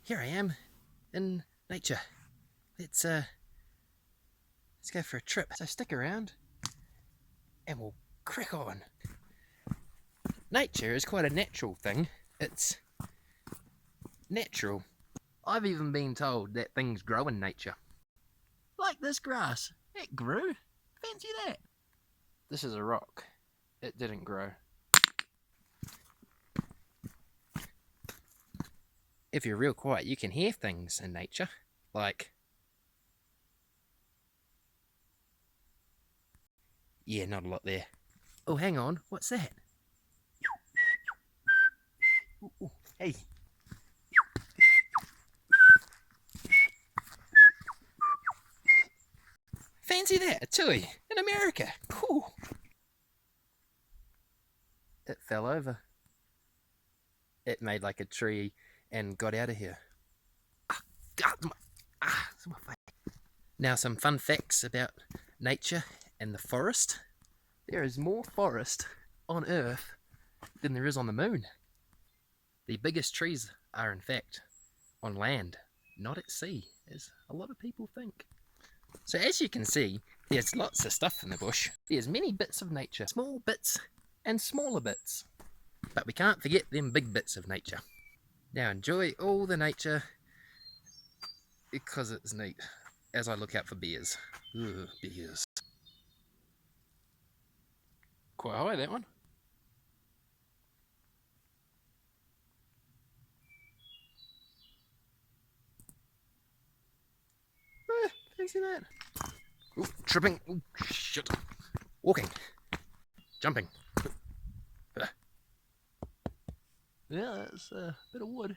here I am in nature. Let's go for a trip. So stick around and we'll crack on. Nature is quite a natural thing. It's natural. I've even been told that things grow in nature. Like this grass. It grew. Fancy that. This is a rock. It didn't grow. If you're real quiet, you can hear things in nature. Like... yeah, not a lot there. Oh, hang on. What's that? Ooh, hey. Fancy that, a tui in America. Cool. It fell over. It made like a tree and got out of here. Now some fun facts about nature and the forest. There is more forest on Earth than there is on the moon. The biggest trees are in fact on land, not at sea, as a lot of people think. So as you can see, there's lots of stuff in the bush. There's many bits of nature, small bits and smaller bits. But we can't forget them big bits of nature. Now enjoy all the nature because it's neat as I look out for bears. Ugh, bears. Quite high, that one. Fancy that. Ooh, tripping. Ooh, shit. Walking. Jumping. Yeah, that's a bit of wood.